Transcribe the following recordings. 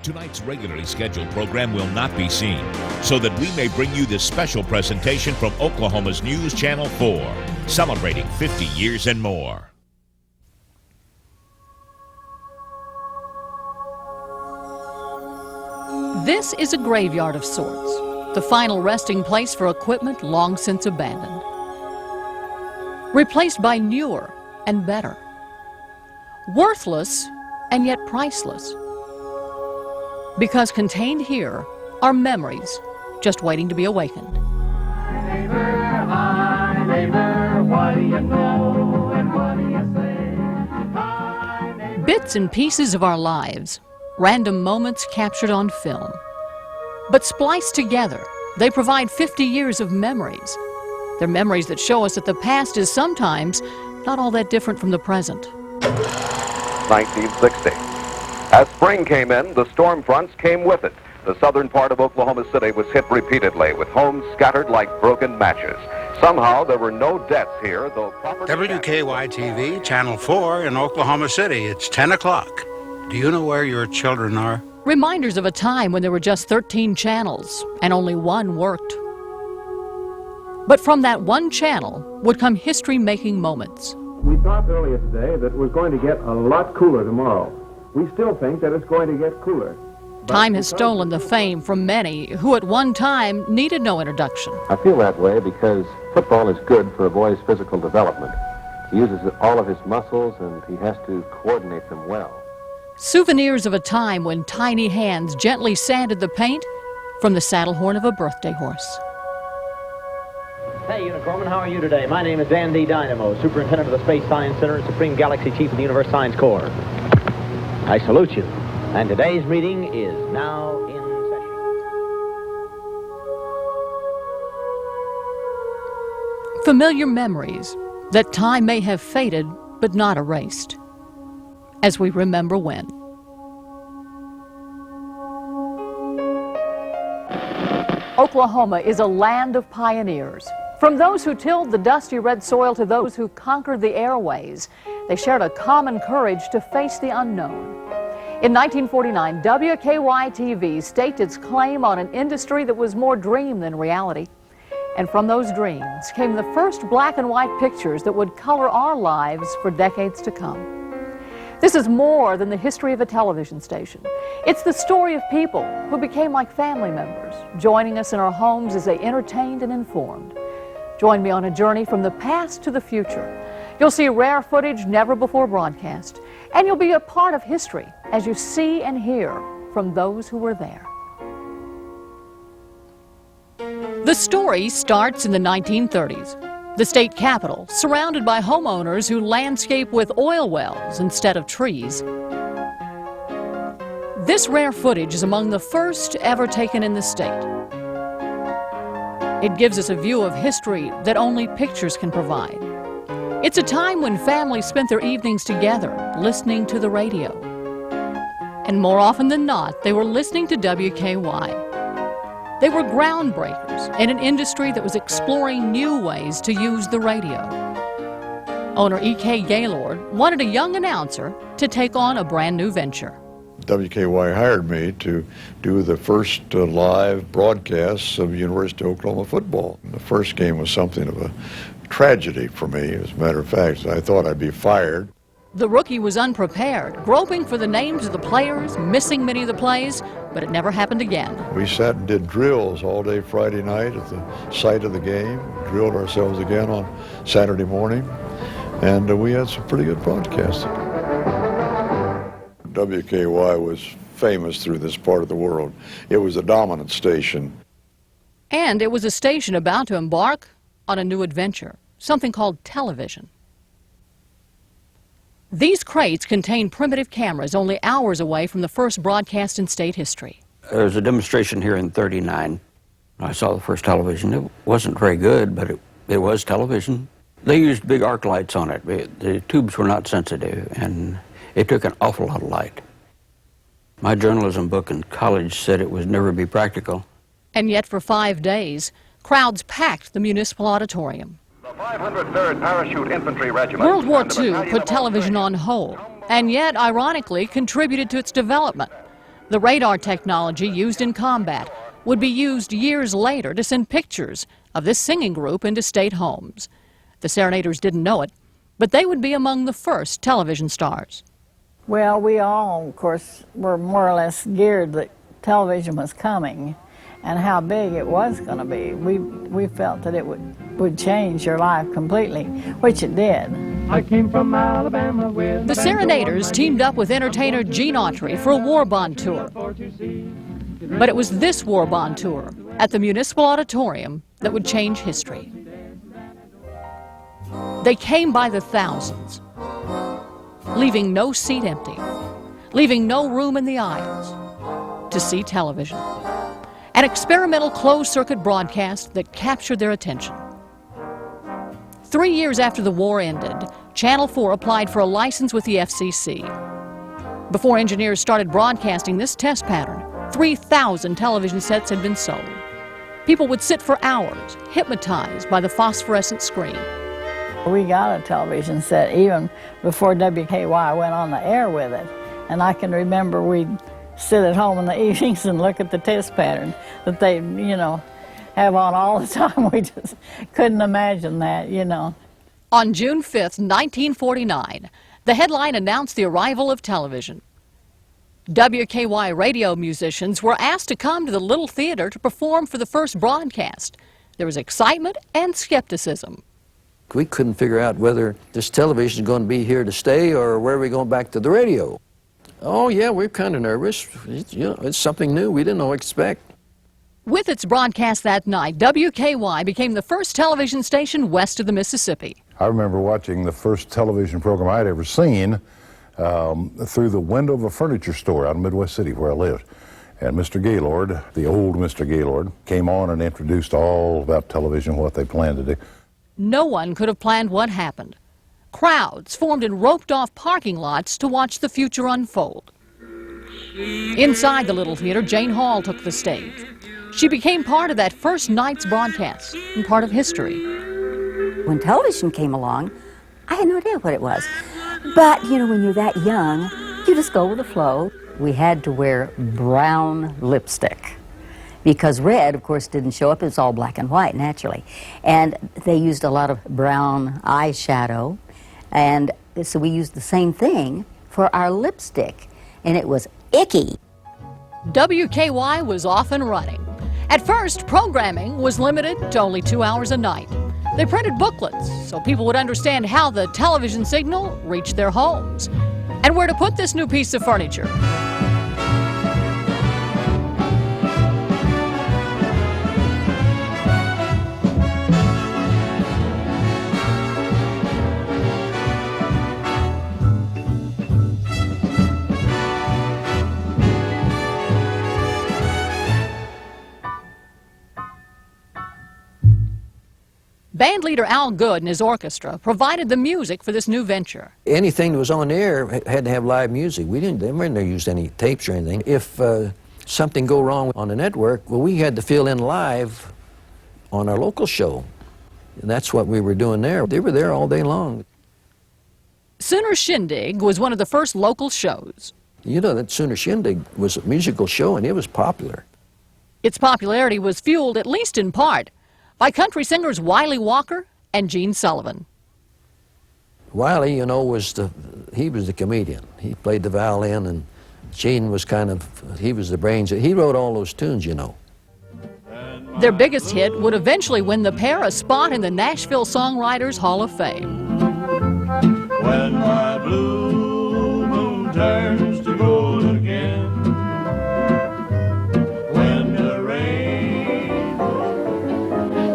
Tonight's regularly scheduled program will not be seen, so that we may bring you this special presentation from Oklahoma's News Channel 4, celebrating 50 years and more. This is a graveyard of sorts, the final resting place for equipment long since abandoned, replaced by newer and better, worthless and yet priceless, because contained here are memories just waiting to be awakened. Hi, neighbor, what do you know and what do you say? Hi, neighbor. Bits and pieces of our lives, random moments captured on film. But spliced together, they provide 50 years of memories. They're memories that show us that the past is sometimes not all that different from the present. 1960. As spring came in, the storm fronts came with it. The southern part of Oklahoma City was hit repeatedly, with homes scattered like broken matches. Somehow, there were no deaths here, though property... WKY-TV, Channel 4 in Oklahoma City. It's 10 o'clock. Do you know where your children are? Reminders of a time when there were just 13 channels and only one worked. But from that one channel would come history-making moments. We thought earlier today that it was going to get a lot cooler tomorrow. We still think that it's going to get cooler. Time has stolen the fame from many who at one time needed no introduction. I feel that way because football is good for a boy's physical development. He uses all of his muscles and he has to coordinate them well. Souvenirs of a time when tiny hands gently sanded the paint from the saddle horn of a birthday horse. Hey, Unicornman, how are you today? My name is Andy Dynamo, Superintendent of the Space Science Center and Supreme Galaxy Chief of the Universe Science Corps. I salute you. And today's meeting is now in session. Familiar memories that time may have faded but not erased, as we remember when. Oklahoma is a land of pioneers. From those who tilled the dusty red soil to those who conquered the airways, they shared a common courage to face the unknown. In 1949, WKY-TV staked its claim on an industry that was more dream than reality. And from those dreams came the first black and white pictures that would color our lives for decades to come. This is more than the history of a television station. It's the story of people who became like family members, joining us in our homes as they entertained and informed. Join me on a journey from the past to the future. You'll see rare footage never before broadcast, and you'll be a part of history as you see and hear from those who were there. The story starts in the 1930s. The state capitol, surrounded by homeowners who landscape with oil wells instead of trees. This rare footage is among the first ever taken in the state. It gives us a view of history that only pictures can provide. It's a time when families spent their evenings together, listening to the radio. And more often than not, they were listening to WKY. They were groundbreakers in an industry that was exploring new ways to use the radio. Owner E.K. Gaylord wanted a young announcer to take on a brand new venture. WKY hired me to do the first live broadcasts of University of Oklahoma football. The first game was something of a tragedy for me. As a matter of fact, I thought I'd be fired. The rookie was unprepared, groping for the names of the players, missing many of the plays, but it never happened again. We sat and did drills all day Friday night at the site of the game, drilled ourselves again on Saturday morning, and we had some pretty good broadcasting. WKY was famous through this part of the world. It was a dominant station. And it was a station about to embark on a new adventure, something called television. These crates contain primitive cameras only hours away from the first broadcast in state history. There was a demonstration here in '39. I saw the first television. It wasn't very good, but it was television. They used big arc lights on it. The tubes were not sensitive, and it took an awful lot of light. My journalism book in college said it would never be practical. And yet for 5 days, crowds packed the municipal auditorium. The 503rd Parachute Infantry Regiment. World War II put television on hold, and yet, ironically, contributed to its development. The radar technology used in combat would be used years later to send pictures of this singing group into state homes. The Serenaders didn't know it, but they would be among the first television stars. Well, we all, of course, were more or less geared that television was coming and how big it was going to be. We felt that it would change your life completely, which it did. I came from Alabama with The Serenaders teamed up with entertainer Gene Autry for a war bond tour. But it was this war bond tour at the Municipal Auditorium that would change history. They came by the thousands, leaving no seat empty, leaving no room in the aisles to see television. An experimental closed-circuit broadcast that captured their attention. 3 years after the war ended, Channel 4 applied for a license with the FCC. Before engineers started broadcasting this test pattern, 3,000 television sets had been sold. People would sit for hours, hypnotized by the phosphorescent screen. We got a television set even before WKY went on the air with it. And I can remember we'd sit at home in the evenings and look at the test pattern that they, have on all the time. We just couldn't imagine that, On June 5th, 1949, the headline announced the arrival of television. WKY radio musicians were asked to come to the Little Theater to perform for the first broadcast. There was excitement and skepticism. We couldn't figure out whether this television is going to be here to stay or where we're going back to the radio. Oh, yeah, we're kind of nervous. It's something new. We didn't know what to expect. With its broadcast that night, WKY became the first television station west of the Mississippi. I remember watching the first television program I'd ever seen through the window of a furniture store out in Midwest City where I lived. And Mr. Gaylord, the old Mr. Gaylord, came on and introduced all about television, what they planned to do. No one could have planned what happened. Crowds formed in roped-off parking lots to watch the future unfold. Inside the Little Theater, Jane Hall took the stage. She became part of that first night's broadcast and part of history. When television came along, I had no idea what it was. But, when you're that young, you just go with the flow. We had to wear brown lipstick because red, of course, didn't show up. It was all black and white, naturally. And they used a lot of brown eyeshadow. And so we used the same thing for our lipstick. And it was icky. WKY was off and running. At first, programming was limited to only 2 hours a night. They printed booklets so people would understand how the television signal reached their homes and where to put this new piece of furniture. Bandleader Al Good and his orchestra provided the music for this new venture. Anything that was on air had to have live music. They didn't use any tapes or anything. If something go wrong on the network, well, we had to fill in live on our local show. And that's what we were doing there. They were there all day long. Sooner Shindig was one of the first local shows. That Sooner Shindig was a musical show, and it was popular. Its popularity was fueled, at least in part, by country singers Wiley Walker and Gene Sullivan. Wiley, was the comedian. He played the violin, and Gene was he was the brains. He wrote all those tunes, Their biggest hit would eventually win the pair a spot in the Nashville Songwriters Hall of Fame. When my blue moon turns to gold again, when the rain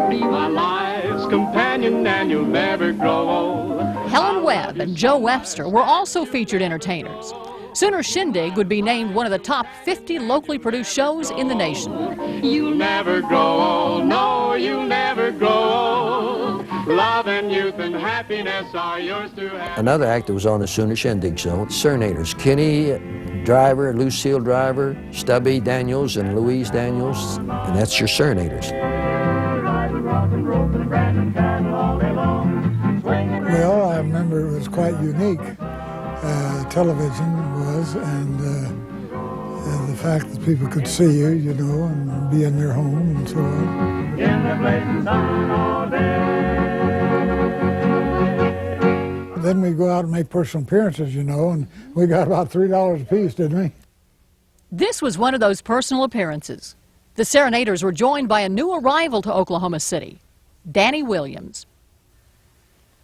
be my life's companion and you'll never grow old. Helen Webb and Joe Webster were also featured entertainers. Sooner Shindig would be named one of the top 50 locally produced shows in the nation. You'll never grow old, no, you'll never grow old. Love and youth and happiness are yours to have. Another act that was on the Sooner Shindig show, Serenaders. Kenny Driver, Lucille Driver, Stubby Daniels, and Louise Daniels. And that's your Serenaders. Well, I remember it was quite unique. Television was, and the the fact that people could see you, you know, and be in their home and so on. In the blazing sun all day. Then we go out and make personal appearances, you know, and we got about $3 a piece, didn't we? This was one of those personal appearances. The Serenaders were joined by a new arrival to Oklahoma City, Danny Williams.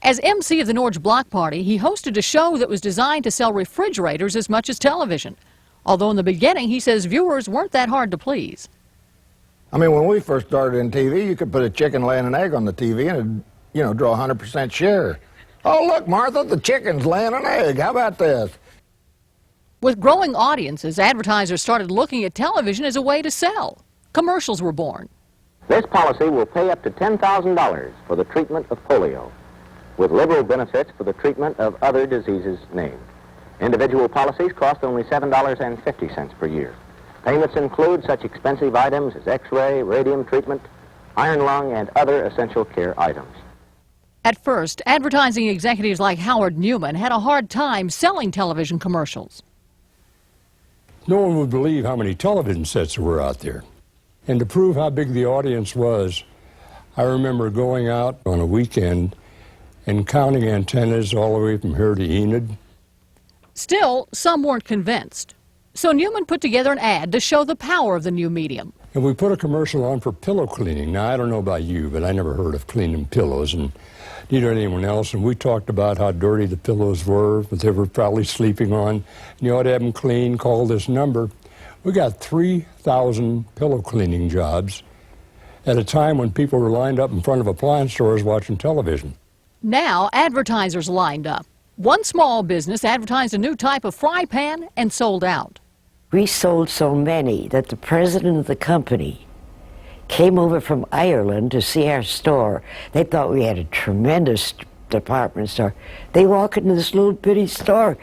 As MC of the Norge Block Party, he hosted a show that was designed to sell refrigerators as much as television. Although in the beginning, he says viewers weren't that hard to please. I mean, when we first started in TV, you could put a chicken laying an egg on the TV and it'd, you know, draw 100% share. Oh, look, Martha, the chicken's laying an egg. How about this? With growing audiences, advertisers started looking at television as a way to sell. Commercials were born. This policy will pay up to $10,000 for the treatment of polio, with liberal benefits for the treatment of other diseases named. Individual policies cost only $7.50 per year. Payments include such expensive items as X-ray, radium treatment, iron lung, and other essential care items. At first, advertising executives like Howard Newman had a hard time selling television commercials. No one would believe how many television sets there were out there. And to prove how big the audience was, I remember going out on a weekend and counting antennas all the way from here to Enid. Still, some weren't convinced. So Newman put together an ad to show the power of the new medium. And we put a commercial on for pillow cleaning. Now, I don't know about you, but I never heard of cleaning pillows, and neither anyone else. And we talked about how dirty the pillows were, that they were probably sleeping on. And you ought to have them clean, call this number. We got 3,000 pillow cleaning jobs at a time when people were lined up in front of appliance stores watching television. Now, advertisers lined up. One small business advertised a new type of fry pan and sold out. We sold so many that the president of the company came over from Ireland to see our store. They thought we had a tremendous department store. They walk into this little bitty store,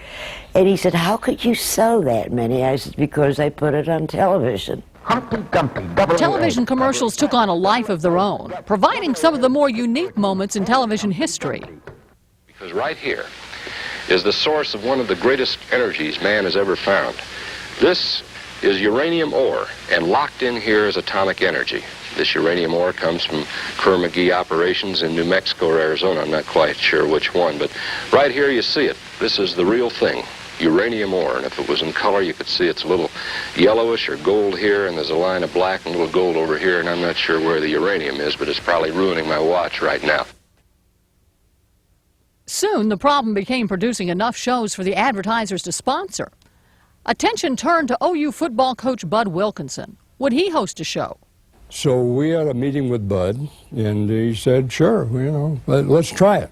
and he said, "How could you sell that many?" I said, "Because I put it on television." Television commercials took on a life of their own, providing some of the more unique moments in television history. Because right here is the source of one of the greatest energies man has ever found. This is uranium ore, and locked in here is atomic energy. This uranium ore comes from Kerr-McGee operations in New Mexico or Arizona. I'm not quite sure which one, but right here you see it. This is the real thing, uranium ore, and if it was in color, you could see it's a little yellowish or gold here, and there's a line of black and a little gold over here, and I'm not sure where the uranium is, but it's probably ruining my watch right now. Soon, the problem became producing enough shows for the advertisers to sponsor. Attention turned to OU football coach Bud Wilkinson. Would he host a show? So we had a meeting with Bud, and he said, sure, you know, let's try it.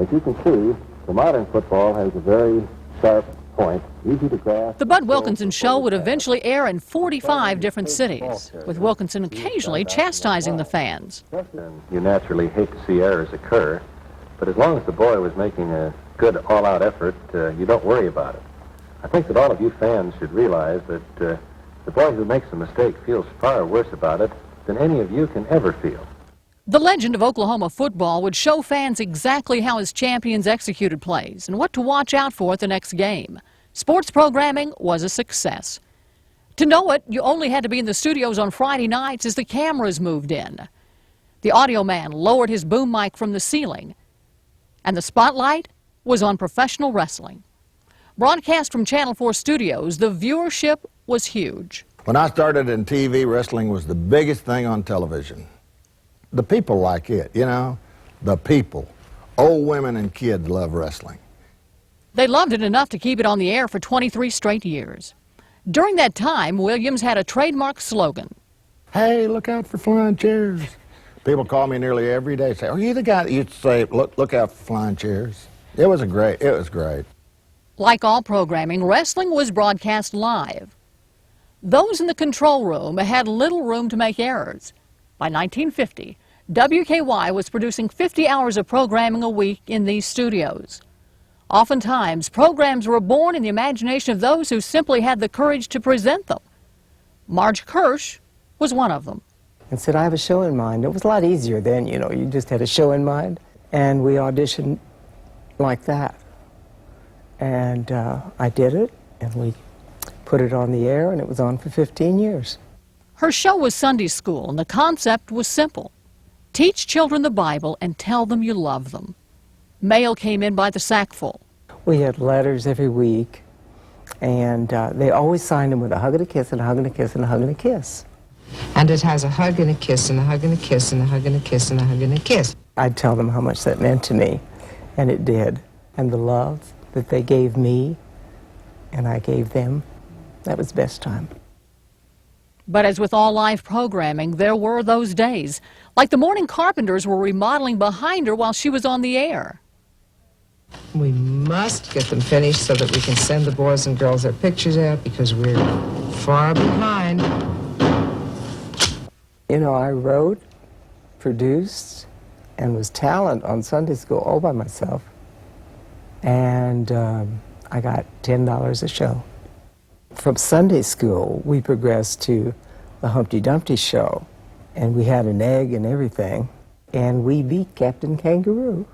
As you can see, the modern football has a very sharp point, easy to grasp. The Bud Wilkinson show would eventually air in 45 different cities, with Wilkinson occasionally chastising the fans. You naturally hate to see errors occur, but as long as the boy was making a good all-out effort, you don't worry about it. I think that all of you fans should realize that the boy who makes a mistake feels far worse about it than any of you can ever feel. The legend of Oklahoma football would show fans exactly how his champions executed plays and what to watch out for at the next game. Sports programming was a success. To know it, you only had to be in the studios on Friday nights as the cameras moved in. The audio man lowered his boom mic from the ceiling, and the spotlight was on professional wrestling. Broadcast from Channel 4 studios, the viewership was huge. When I started in TV, wrestling was the biggest thing on television. The people like it, you know, the people. Old women and kids love wrestling. They loved it enough to keep it on the air for 23 straight years. During that time, Williams had a trademark slogan. Hey, look out for flying chairs. People call me nearly every day, say, are you the guy that used to say, look out for flying chairs? It was great. Like all programming, wrestling was broadcast live. Those in the control room had little room to make errors. By 1950, WKY was producing 50 hours of programming a week in these studios. Oftentimes, programs were born in the imagination of those who simply had the courage to present them. Marge Kirsch was one of them. And said, I have a show in mind. It was a lot easier then, you know, you just had a show in mind. And we auditioned like that. And I did it, and we put it on the air, and it was on for 15 years. Her show was Sunday school, and the concept was simple. Teach children the Bible and tell them you love them. Mail came in by the sackful. We had letters every week, and they always signed them with a hug and a kiss and a hug and a kiss and a hug and a kiss. And it has a hug and a kiss and a hug and a kiss and a hug and a kiss and a hug and a kiss. I'd tell them how much that meant to me, and it did. And the love that they gave me and I gave them, that was the best time. But as with all live programming, there were those days. Like the morning carpenters were remodeling behind her while she was on the air. We must get them finished so that we can send the boys and girls their pictures out because we're far behind. You know, I wrote, produced, and was talent on Sunday school all by myself. And I got $10 a show. From Sunday school, we progressed to the Humpty Dumpty show, and we had an egg and everything, and we beat Captain Kangaroo.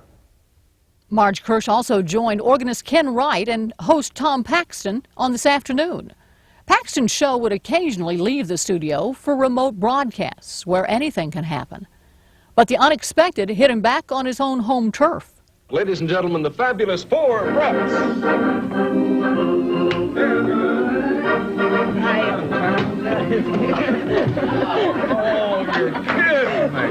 Marge Kirsch also joined organist Ken Wright and host Tom Paxton on This Afternoon. Paxton's show would occasionally leave the studio for remote broadcasts where anything can happen. But the unexpected hit him back on his own home turf. Ladies and gentlemen, the fabulous four Preps. Oh, you're kidding me.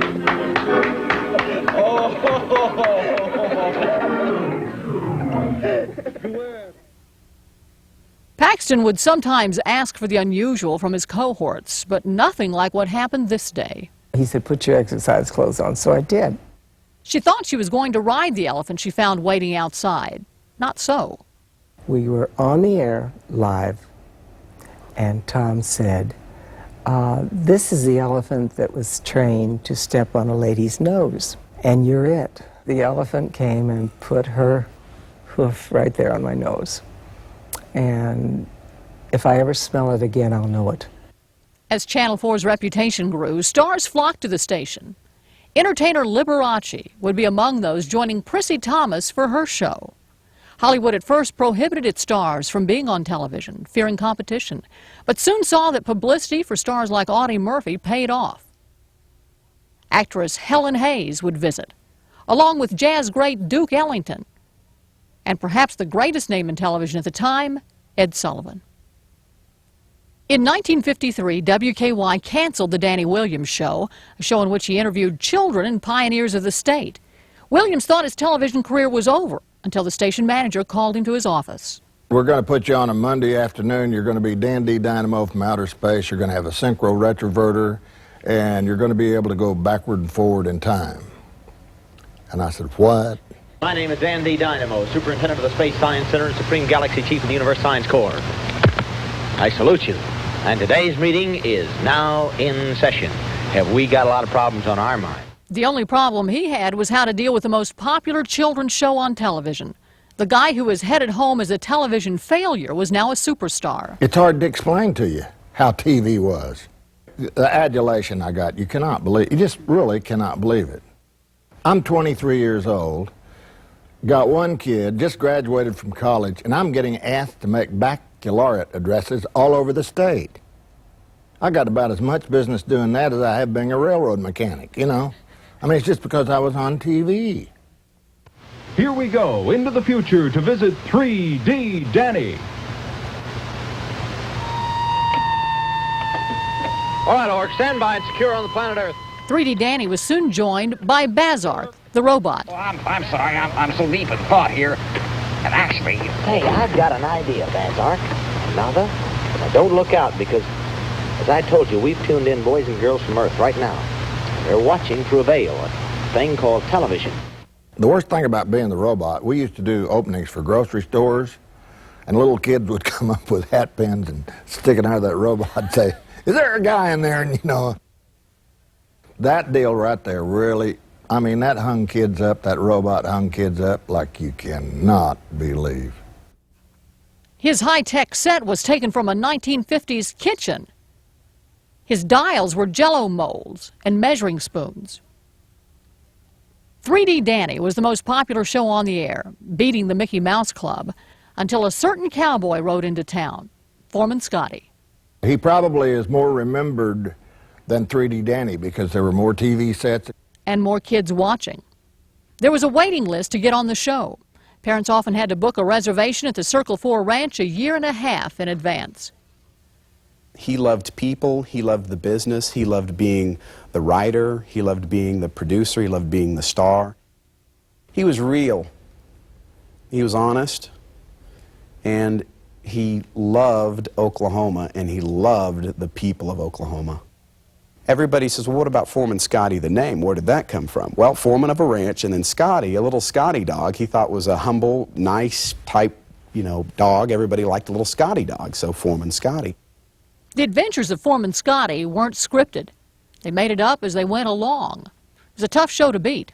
Paxton would sometimes ask for the unusual from his cohorts, but nothing like what happened this day. He said, put your exercise clothes on, so I did. She thought she was going to ride the elephant she found waiting outside. Not so. We were on the air live, and Tom said, this is the elephant that was trained to step on a lady's nose, and you're it. The elephant came and put her hoof right there on my nose. And if I ever smell it again, I'll know it. As Channel 4's reputation grew, stars flocked to the station. Entertainer Liberace would be among those joining Prissy Thomas for her show. Hollywood at first prohibited its stars from being on television, fearing competition, but soon saw that publicity for stars like Audie Murphy paid off. Actress Helen Hayes would visit, along with jazz great Duke Ellington, and perhaps the greatest name in television at the time, Ed Sullivan. In 1953, WKY canceled the Danny Williams Show, a show in which he interviewed children and pioneers of the state. Williams thought his television career was over until the station manager called him to his office. We're going to put you on a Monday afternoon. You're going to be Dan D. Dynamo from outer space. You're going to have a synchro retroverter, and you're going to be able to go backward and forward in time. And I said, what? My name is Dan D. Dynamo, Superintendent of the Space Science Center and Supreme Galaxy Chief of the Universe Science Corps. I salute you. And today's meeting is now in session. Have we got a lot of problems on our mind? The only problem he had was how to deal with the most popular children's show on television. The guy who was headed home as a television failure was now a superstar. It's hard to explain to you how TV was. The adulation I got, you cannot believe, you just really cannot believe it. I'm 23 years old, got one kid, just graduated from college, and I'm getting asked to make baccalaureate addresses all over the state. I got about as much business doing that as I have being a railroad mechanic, you know. I mean, it's just because I was on TV. Here we go into the future to visit 3D Danny. All right, Orc, stand by and secure on the planet Earth. 3D Danny was soon joined by Bazark, the robot. Well, I'm sorry, I'm so deep in thought here. And actually... Hey, I've got an idea, Bazark. Another? Now, don't look out, because, as I told you, we've tuned in boys and girls from Earth right now. They're watching through a veil, a thing called television. The worst thing about being the robot, we used to do openings for grocery stores, and little kids would come up with hat pins and stick it out of that robot and say, is there a guy in there? And, you know, that deal right there really, I mean, that hung kids up, that robot hung kids up like you cannot believe. His high-tech set was taken from a 1950s kitchen. His dials were Jell-O molds and measuring spoons. 3D Danny was the most popular show on the air, beating the Mickey Mouse Club, until a certain cowboy rode into town. Foreman Scotty. He probably is more remembered than 3D Danny because there were more TV sets. And more kids watching. There was a waiting list to get on the show. Parents often had to book a reservation at the Circle 4 Ranch a year and a half in advance. He loved people, he loved the business, he loved being the writer, he loved being the producer, he loved being the star. He was real, he was honest, and he loved Oklahoma, and he loved the people of Oklahoma. Everybody says, well, what about Foreman Scotty, the name? Where did that come from? Well, foreman of a ranch, and then Scotty, a little Scotty dog, he thought was a humble, nice type, dog. Everybody liked a little Scotty dog, so Foreman Scotty. The adventures of Foreman Scotty weren't scripted. They made it up as they went along. It was a tough show to beat.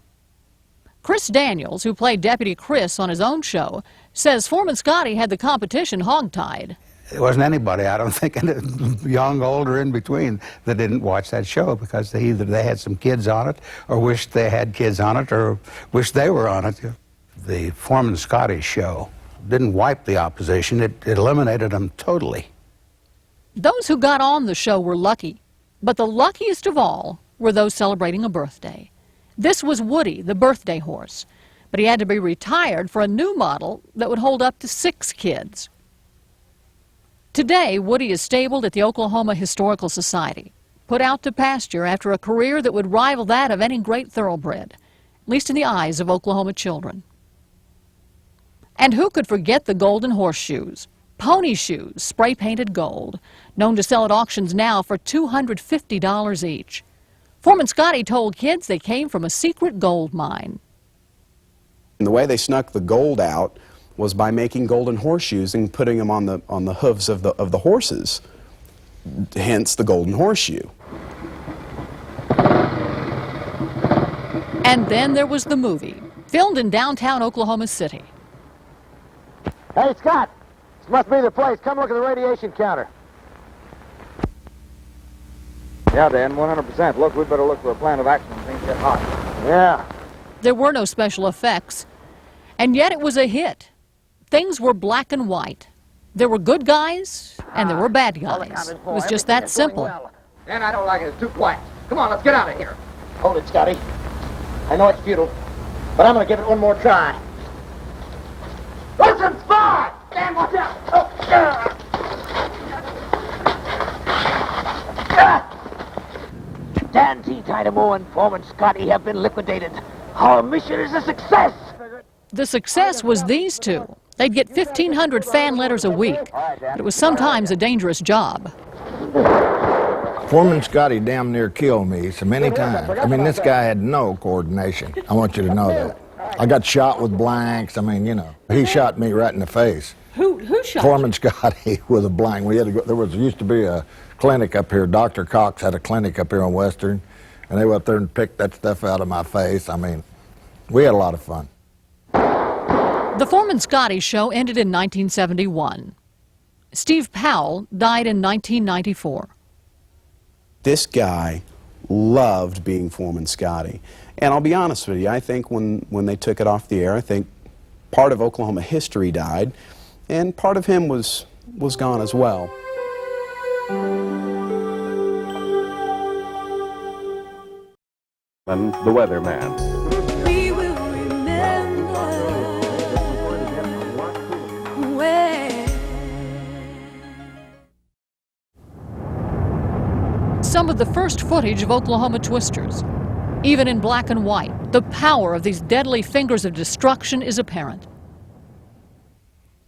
Chris Daniels, who played Deputy Chris on his own show, says Foreman Scotty had the competition hogtied. There wasn't anybody, I don't think, young, old, or in between, that didn't watch that show because either they had some kids on it, or wished they had kids on it, or wished they were on it. The Foreman Scotty show didn't wipe the opposition, it eliminated them totally. Those who got on the show were lucky, but the luckiest of all were those celebrating a birthday. This was Woody, the birthday horse, but he had to be retired for a new model that would hold up to 6 kids. Today, Woody is stabled at the Oklahoma Historical Society, put out to pasture after a career that would rival that of any great thoroughbred, at least in the eyes of Oklahoma children. And who could forget the golden horseshoes? Pony shoes, spray-painted gold, known to sell at auctions now for $250 each. Foreman Scotty told kids they came from a secret gold mine. And the way they snuck the gold out was by making golden horseshoes and putting them on the hooves of the horses, hence the golden horseshoe. And then there was the movie, filmed in downtown Oklahoma City. Hey, Scott! This must be the place. Come look at the radiation counter. Yeah, Dan, 100%. Look, we better look for a plan of action when things get hot. Yeah. There were no special effects, and yet it was a hit. Things were black and white. There were good guys, and there were bad guys. It was just that simple. Well. Dan, I don't like it. It's too quiet. Come on, let's get out of here. Hold it, Scotty. I know it's futile, but I'm going to give it one more try. Listen, spy! Dan, watch out! Oh, Dan T. Dynamo and Foreman Scotty have been liquidated. Our mission is a success! The success was these two. They'd get 1,500 fan letters a week, but it was sometimes a dangerous job. Foreman Scotty damn near killed me so many times. I mean, this guy had no coordination. I want you to know that. I got shot with blanks. I mean, he shot me right in the face. Who shot Foreman Scotty with a blank. We had to go. There used to be a clinic up here. Dr. Cox had a clinic up here on Western, and they went up there and picked that stuff out of my face. I mean, we had a lot of fun. The Foreman Scotty show ended in 1971. Steve Powell died in 1994. This guy loved being Foreman Scotty. And I'll be honest with you, I think when they took it off the air, I think part of Oklahoma history died, and part of him was gone as well. And the weatherman. We will remember where. Some of the first footage of Oklahoma twisters. Even in black and white, the power of these deadly fingers of destruction is apparent.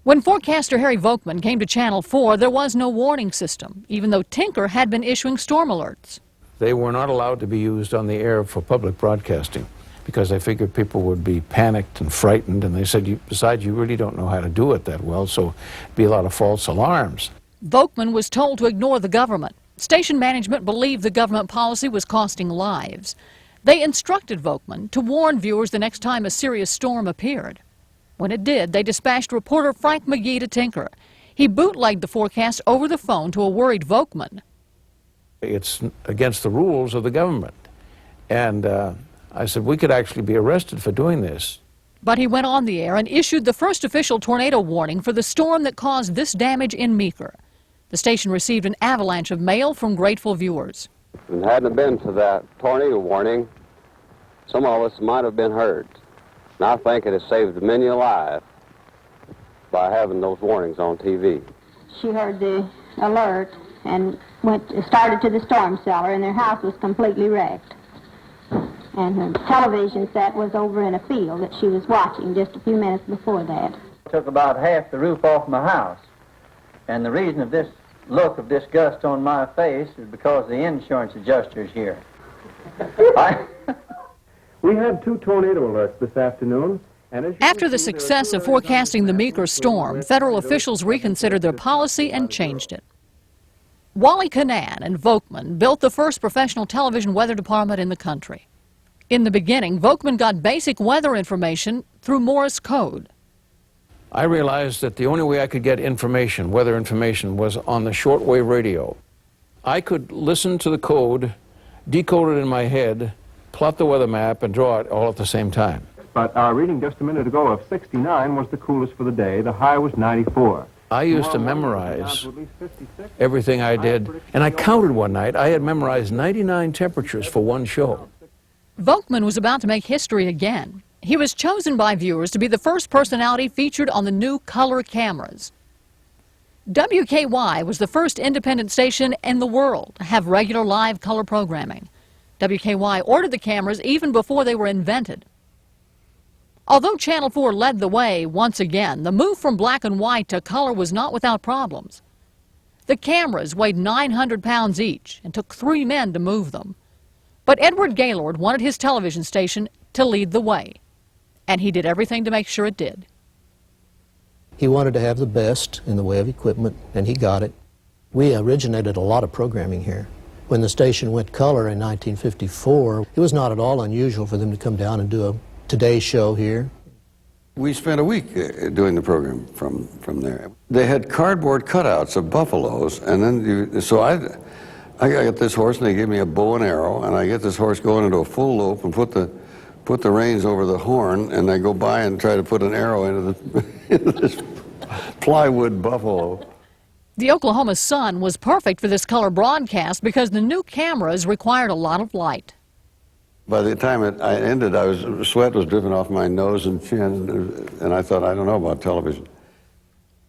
When forecaster Harry Volkman came to Channel 4, there was no warning system, even though Tinker had been issuing storm alerts. They were not allowed to be used on the air for public broadcasting because they figured people would be panicked and frightened, and they said, besides, you really don't know how to do it that well, so it'd be a lot of false alarms. Volkman was told to ignore the government. Station management believed the government policy was costing lives. They instructed Volkman to warn viewers the next time a serious storm appeared. When it did, they dispatched reporter Frank McGee to Tinker. He bootlegged the forecast over the phone to a worried Volkman. It's against the rules of the government. And I said, we could actually be arrested for doing this. But he went on the air and issued the first official tornado warning for the storm that caused this damage in Meeker. The station received an avalanche of mail from grateful viewers. If it hadn't been for that tornado warning, some of us might have been hurt. And I think it has saved many a life by having those warnings on TV. She heard the alert and started to the storm cellar, and their house was completely wrecked. And her television set was over in a field that she was watching just a few minutes before that. Took about half the roof off my house. And the reason of this look of disgust on my face is because the insurance adjuster's here. We had 2 tornado alerts this afternoon. After the success of forecasting the Meeker storm, federal officials reconsidered their policy and changed it. Wally Canaan and Volkman built the first professional television weather department in the country. In the beginning, Volkman got basic weather information through Morse code. I realized that the only way I could get information, weather information, was on the shortwave radio. I could listen to the code, decode it in my head, plot the weather map, and draw it all at the same time. But our reading just a minute ago of 69 was the coolest for the day. The high was 94. I used to memorize everything I did, and I counted one night. I had memorized 99 temperatures for one show. Volkman was about to make history again. He was chosen by viewers to be the first personality featured on the new color cameras. WKY was the first independent station in the world to have regular live color programming. WKY ordered the cameras even before they were invented. Although Channel 4 led the way once again, the move from black and white to color was not without problems. The cameras weighed 900 pounds each and took 3 men to move them. But Edward Gaylord wanted his television station to lead the way, and he did everything to make sure it did. He wanted to have the best in the way of equipment, and he got it. We originated a lot of programming here. When the station went color in 1954, it was not at all unusual for them to come down and do a Today show here. We spent a week doing the program from there. They had cardboard cutouts of buffaloes, and then so I got this horse, and they gave me a bow and arrow, and I get this horse going into a full lope and put the reins over the horn, and I go by and try to put an arrow into this plywood buffalo. The Oklahoma sun was perfect for this color broadcast because the new cameras required a lot of light. By the time I ended, sweat was dripping off my nose and chin, and I thought, I don't know about television.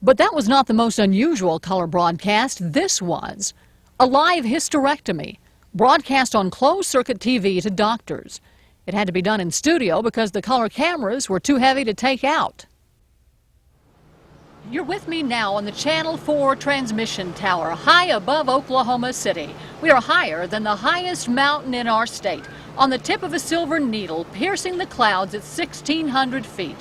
But that was not the most unusual color broadcast. This was a live hysterectomy, broadcast on closed-circuit TV to doctors. It had to be done in studio because the color cameras were too heavy to take out. You're with me now on the Channel 4 transmission tower, high above Oklahoma City. We are higher than the highest mountain in our state, on the tip of a silver needle, piercing the clouds at 1,600 feet.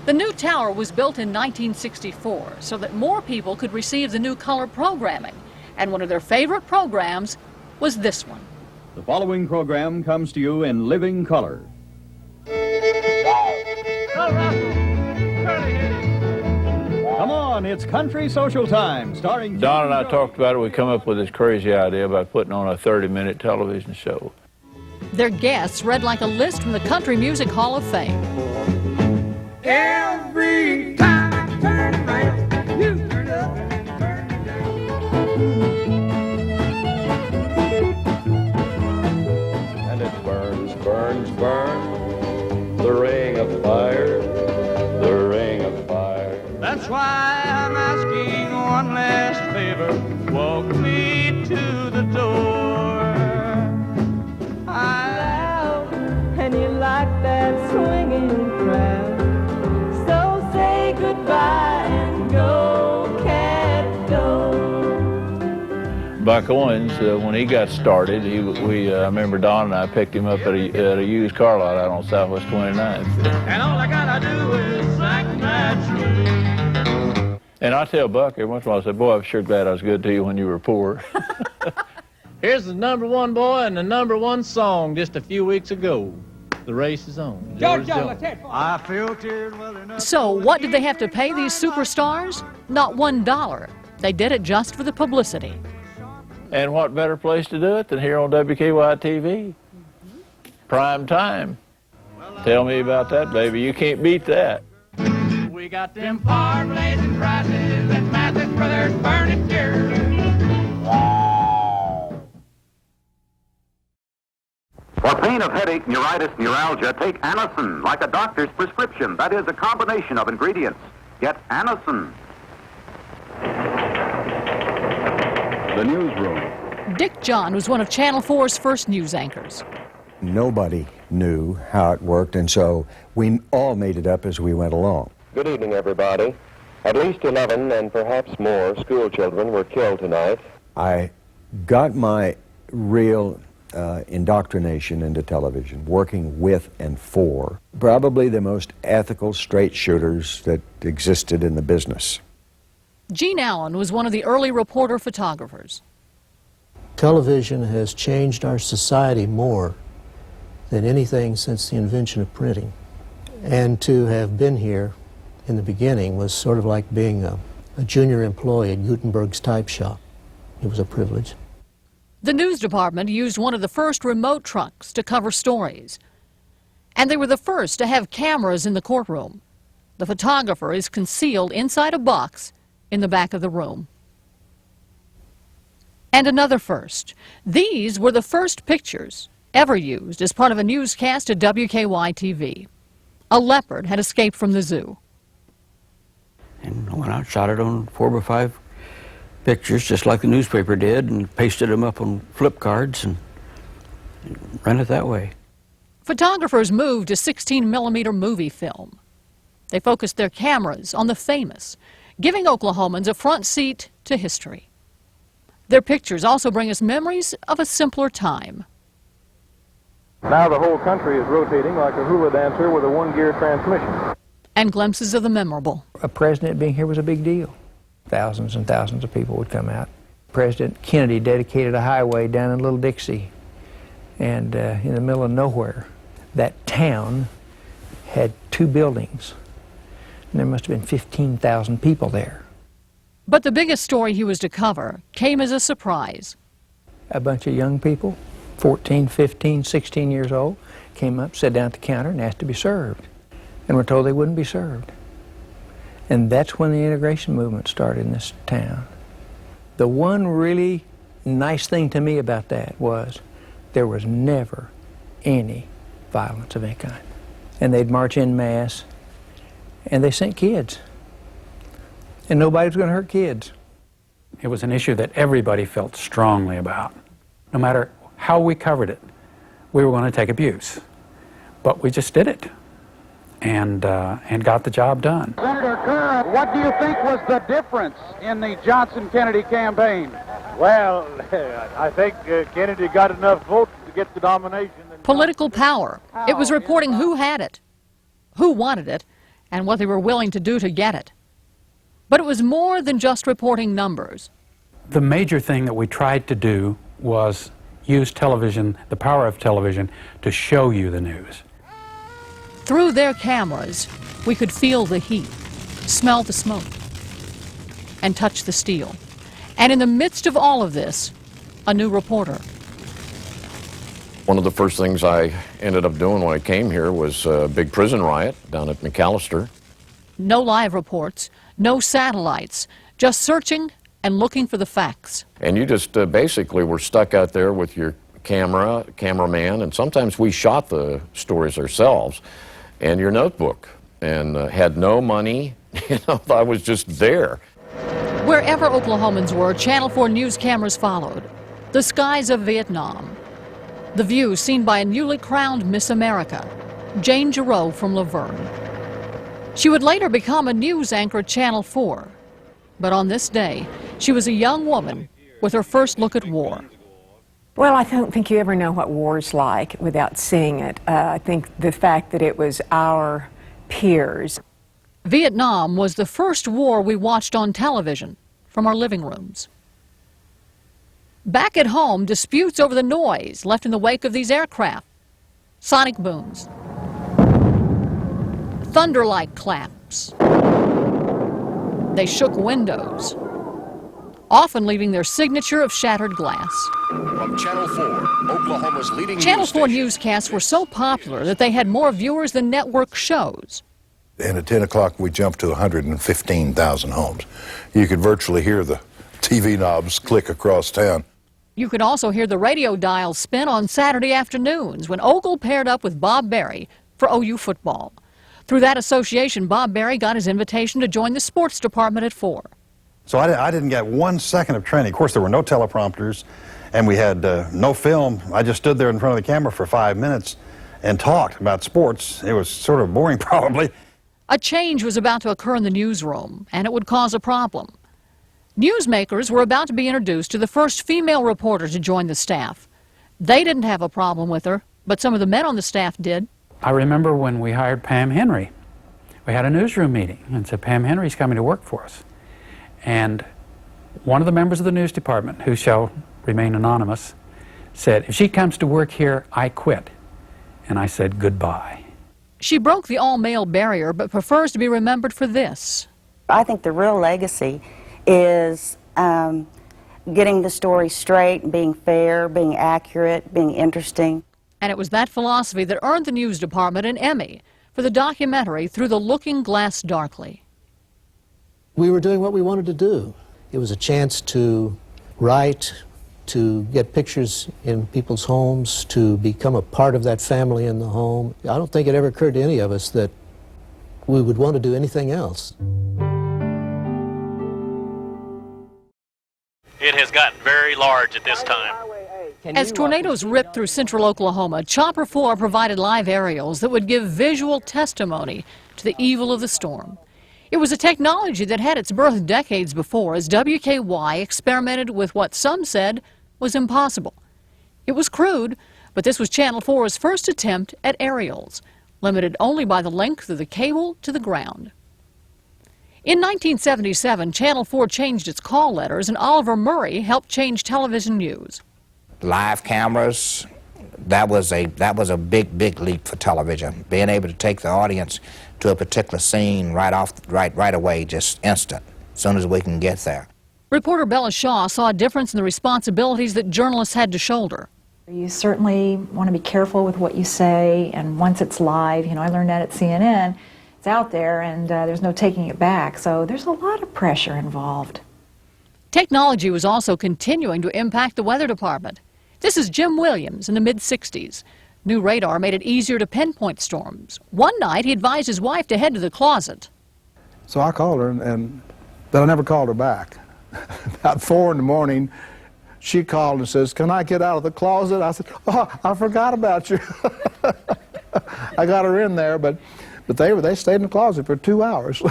The new tower was built in 1964 so that more people could receive the new color programming, and one of their favorite programs was this one. The following program comes to you in living color. Come on, it's Country Social Time, starring... Don and I talked about it. We come up with this crazy idea about putting on a 30-minute television show. Their guests read like a list from the Country Music Hall of Fame. Every time I turn around, you turn up and turn down. And it burns, burns, burns, the ring of fire, the ring of fire. That's why I'm asking one last favor. Walk me to the door. And you like that swinging crowd, so say goodbye and go, cat, go. Buck Owens, when he got started, I remember Don and I picked him up at a used car lot out on Southwest 29th. And all I gotta do is act naturally. And I tell Buck every once in a while, I say, boy, I'm sure glad I was good to you when you were poor. Here's the #1 boy and the #1 song just a few weeks ago. The race is on. I filtered well enough. So what did they have to pay these superstars? Not $1. They did it just for the publicity. And what better place to do it than here on WKY TV? Prime time. Tell me about that, baby. You can't beat that. We got them far blazing prices and massive where there's burning tears. For pain of headache, neuritis, neuralgia, take Anacin, like a doctor's prescription. That is a combination of ingredients. Get Anacin. The newsroom. Dick John was one of Channel 4's first news anchors. Nobody knew how it worked, and so we all made it up as we went along. Good evening, everybody. At least 11 and perhaps more school children were killed tonight. I got my real indoctrination into television, working with and for probably the most ethical straight shooters that existed in the business. Gene Allen was one of the early reporter photographers. Television has changed our society more than anything since the invention of printing. And to have been here in the beginning was sort of like being a junior employee at Gutenberg's type shop. It was a privilege. The news department used one of the first remote trucks to cover stories. And they were the first to have cameras in the courtroom. The photographer is concealed inside a box in the back of the room. And another first. These were the first pictures ever used as part of a newscast at WKY-TV. A leopard had escaped from the zoo. And I went out, shot it on 4x5 pictures, just like the newspaper did, and pasted them up on flip cards and ran it that way. Photographers moved to 16mm movie film. They focused their cameras on the famous, giving Oklahomans a front seat to history. Their pictures also bring us memories of a simpler time. Now the whole country is rotating like a hula dancer with a one-gear transmission. And glimpses of the memorable. A president being here was a big deal. Thousands and thousands of people would come out. President Kennedy dedicated a highway down in Little Dixie, and in the middle of nowhere. That town had 2 buildings, and there must have been 15,000 people there. But the biggest story he was to cover came as a surprise. A bunch of young people, 14, 15, 16 years old, came up, sat down at the counter, and asked to be served, and were told they wouldn't be served. And that's when the integration movement started in this town. The one really nice thing to me about that was there was never any violence of any kind. And they'd march en masse, and they sent kids. And nobody was going to hurt kids. It was an issue that everybody felt strongly about. No matter how we covered it, we were going to take abuse. But we just did it. And got the job done. Senator Kerr, what do you think was the difference in the Johnson-Kennedy campaign? Well, I think Kennedy got enough votes to get the nomination. Political power. It was reporting who had it, who wanted it, and what they were willing to do to get it. But it was more than just reporting numbers. The major thing that we tried to do was use television, the power of television, to show you the news. Through their cameras, we could feel the heat, smell the smoke, and touch the steel. And in the midst of all of this, a new reporter. One of the first things I ended up doing when I came here was a big prison riot down at McAllister. No live reports, no satellites, just searching and looking for the facts. And you just basically were stuck out there with your cameraman, and sometimes we shot the stories ourselves, and your notebook, and had no money. You know, I was just there. Wherever Oklahomans were, Channel 4 news cameras followed. The skies of Vietnam. The view seen by a newly crowned Miss America, Jane Giroux from Laverne. She would later become a news anchor at Channel 4. But on this day, she was a young woman with her first look at war. Well, I don't think you ever know what war's like without seeing it. I think the fact that it was our peers. Vietnam was the first war we watched on television from our living rooms. Back at home, disputes over the noise left in the wake of these aircraft. Sonic booms. Thunder-like claps. They shook windows, often leaving their signature of shattered glass. From Channel 4, Oklahoma's leading Channel news 4 station. newscasts were so popular that they had more viewers than network shows. And at 10 o'clock, we jumped to 115,000 homes. You could virtually hear the TV knobs click across town. You could also hear the radio dial spin on Saturday afternoons when Ogle paired up with Bob Berry for OU football. Through that association, Bob Berry got his invitation to join the sports department at 4. So I didn't get 1 second of training. Of course, there were no teleprompters, and we had no film. I just stood there in front of the camera for 5 minutes and talked about sports. It was sort of boring, probably. A change was about to occur in the newsroom, and it would cause a problem. Newsmakers were about to be introduced to the first female reporter to join the staff. They didn't have a problem with her, but some of the men on the staff did. I remember when we hired Pam Henry. We had a newsroom meeting and said, Pam Henry's coming to work for us. And one of the members of the news department, who shall remain anonymous, said, if she comes to work here, I quit. And I said, goodbye. She broke the all-male barrier, but prefers to be remembered for this. I think the real legacy is getting the story straight, being fair, being accurate, being interesting. And it was that philosophy that earned the news department an Emmy for the documentary Through the Looking Glass Darkly. We were doing what we wanted to do. It was a chance to write, to get pictures in people's homes, to become a part of that family in the home. I don't think it ever occurred to any of us that we would want to do anything else. It has gotten very large at this time. As tornadoes ripped through central Oklahoma, Chopper 4 provided live aerials that would give visual testimony to the evil of the storm. It was a technology that had its birth decades before as WKY experimented with what some said was impossible. It was crude, but this was Channel 4's first attempt at aerials, limited only by the length of the cable to the ground. In 1977, Channel 4 changed its call letters, and Oliver Murray helped change television news. Live cameras, that was a big leap for television. Being able to take the audience to a particular scene right away, just instant, as soon as we can get there. Reporter Bella Shaw saw a difference in the responsibilities that journalists had to shoulder. You certainly want to be careful with what you say, and once it's live, you know, I learned that at CNN, it's out there and there's no taking it back, so there's a lot of pressure involved. Technology was also continuing to impact the weather department. This is Jim Williams in the mid-60s. New radar made it easier to pinpoint storms. One night, he advised his wife to head to the closet. So I called her, but I never called her back. About 4 in the morning, she called and says, "Can I get out of the closet?" I said, "Oh, I forgot about you." I got her in there, but they stayed in the closet for 2 hours.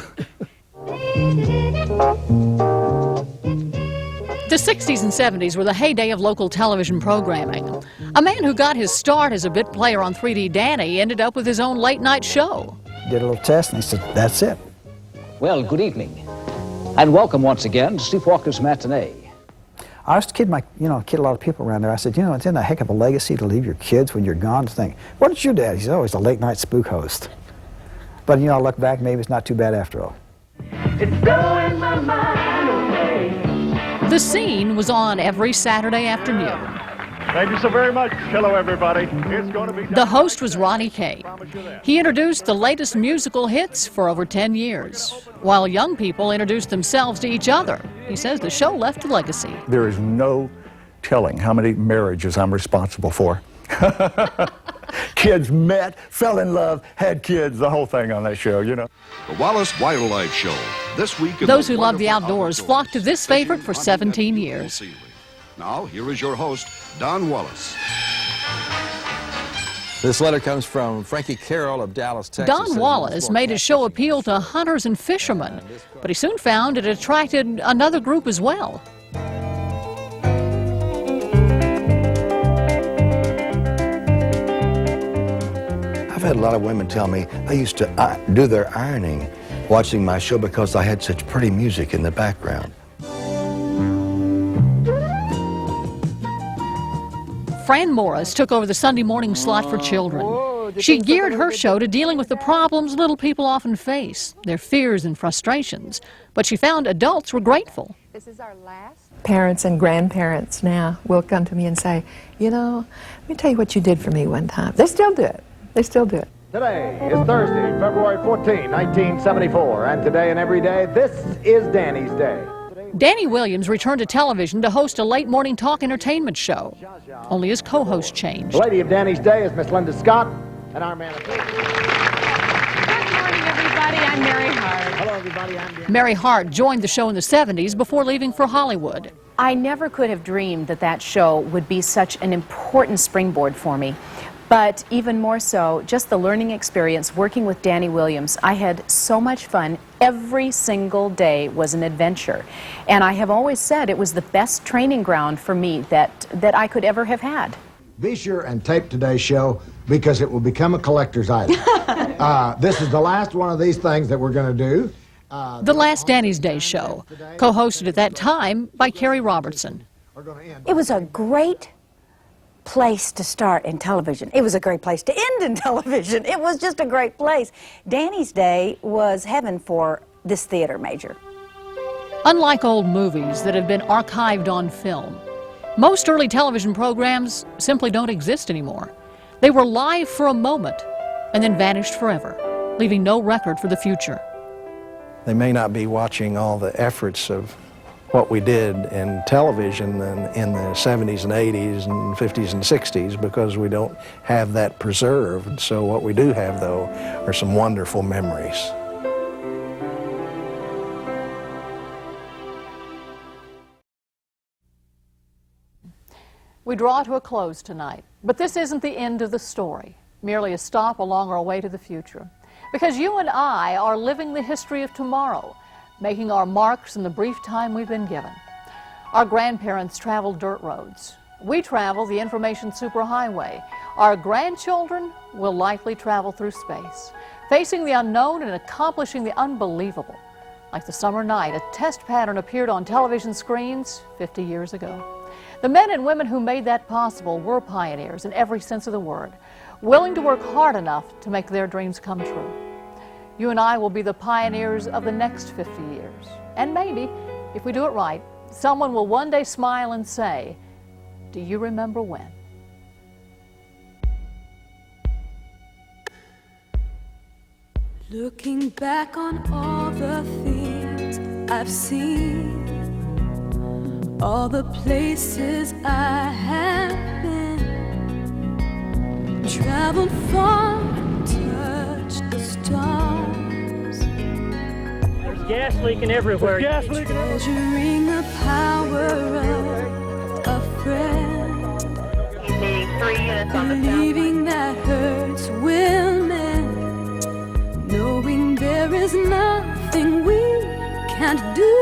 The 60s and 70s were the heyday of local television programming. A man who got his start as a bit player on 3D Danny ended up with his own late-night show. Did a little test, and he said, "That's it." Well, good evening, and welcome once again to Sleepwalker's Matinee. I used to kid a lot of people around there. I said, it's a heck of a legacy to leave your kids when you're gone to think, what did your dad? He said, oh, he's a late-night spook host. But, I look back, maybe it's not too bad after all. It's blowing my mind away. The Scene was on every Saturday afternoon. Thank you so very much. Hello, everybody. It's going to be... The host was Ronnie Kay. He introduced the latest musical hits for over 10 years, while young people introduced themselves to each other. He says the show left a legacy. There is no telling how many marriages I'm responsible for. Kids met, fell in love, had kids, the whole thing on that show, The Wallace Wildlife Show, this week in Those who love the outdoors flocked to this favorite for 17 years. Now, here is your host, Don Wallace. This letter comes from Frankie Carroll of Dallas, Texas. Don Wallace made his show appeal to hunters and fishermen, but he soon found it attracted another group as well. I've had a lot of women tell me they used to do their ironing watching my show because I had such pretty music in the background. Fran Morris took over the Sunday morning slot for children. She geared her show to dealing with the problems little people often face, their fears and frustrations. But she found adults were grateful. This is our last. Parents and grandparents now will come to me and say, let me tell you what you did for me one time. They still do it. They still do it. Today is Thursday, February 14, 1974, and today and every day, this is Danny's Day. Danny Williams returned to television to host a late morning talk entertainment show. Only his co-host changed. The lady of Danny's Day is Miss Linda Scott, and our man of... Good morning, everybody. I'm Mary Hart. Hello, everybody. I'm Danny. Mary Hart joined the show in the 70s before leaving for Hollywood. I never could have dreamed that that show would be such an important springboard for me. But even more so, just the learning experience working with Danny Williams. I had so much fun. Every single day was an adventure. And I have always said it was the best training ground for me that I could ever have had. Be sure and tape today's show because it will become a collector's item. This is the last one of these things that we're going to do. The last Danny's Day show, co-hosted at that time by Carrie Robertson. It was a great place to start in television. It was a great place to end in television. It was just a great place. Danny's Day was heaven for this theater major. Unlike old movies that have been archived on film, most early television programs simply don't exist anymore. They were live for a moment and then vanished forever, leaving no record for the future. They may not be watching all the efforts of what we did in television in the 70s and 80s and 50s and 60s because we don't have that preserved. So what we do have, though, are some wonderful memories. We draw to a close tonight, but this isn't the end of the story, merely a stop along our way to the future. Because you and I are living the history of tomorrow, making our marks in the brief time we've been given. Our grandparents traveled dirt roads. We travel the information superhighway. Our grandchildren will likely travel through space, facing the unknown and accomplishing the unbelievable. Like the summer night, a test pattern appeared on television screens 50 years ago. The men and women who made that possible were pioneers in every sense of the word, willing to work hard enough to make their dreams come true. You and I will be the pioneers of the next 50 years. And maybe, if we do it right, someone will one day smile and say, "Do you remember when?" Looking back on all the things I've seen, all the places I have been, traveled far, touched the stars. There's gas leaking everywhere. There's gas leaking everywhere. Treasuring the power of a friend. Needing 3 units on the believing that hurts will mend. Knowing there is nothing we can't do.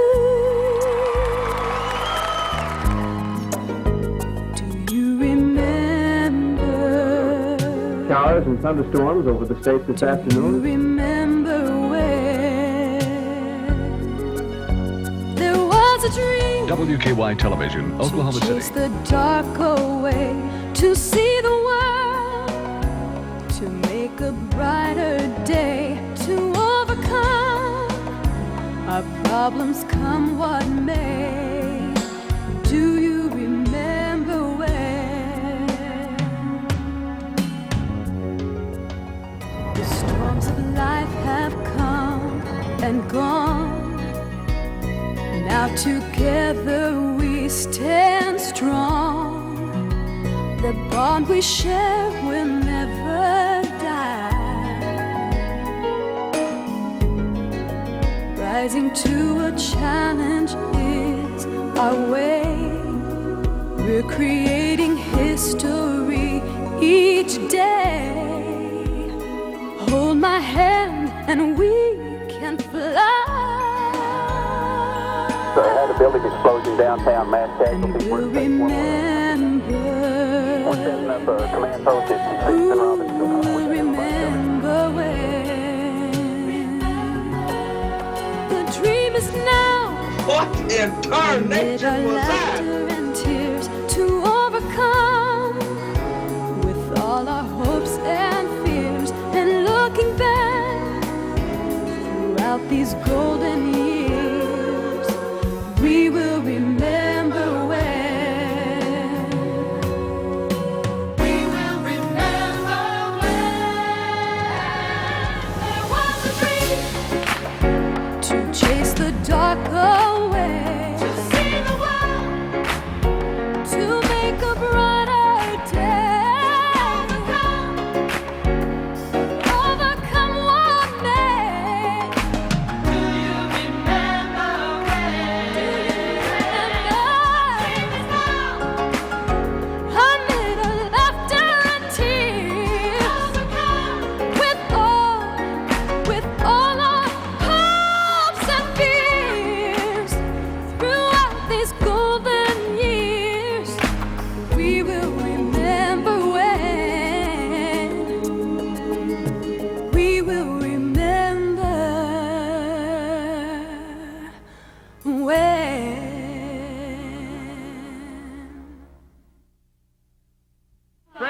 Do you remember? Showers and thunderstorms over the state this afternoon. Do you remember where there was a dream? WKY Television, Oklahoma to chase City. the dark away, to see the world, to make a brighter day, to overcome our problems come what may. Do you remember when the storms of life have come and gone? Now together we stand strong. The bond we share will never die. Rising to a challenge is our way. We're creating history each day. Hold my hand and we can fly. So I had a building explosion downtown, mass casualties. We'll remember. We're setting up a command post at 6th and Robinson. We'll remember when the dream is now. What in tarnation was that? And tears to overcome with all our hopes and fears, and looking back throughout these golden years, we will remember when. We will remember when.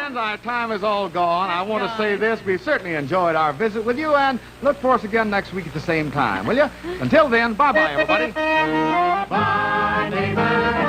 friends, our time is all gone. I want to say this. We've certainly enjoyed our visit with you, and look for us again next week at the same time, will you? Until then, bye-bye, everybody. Bye, neighbor.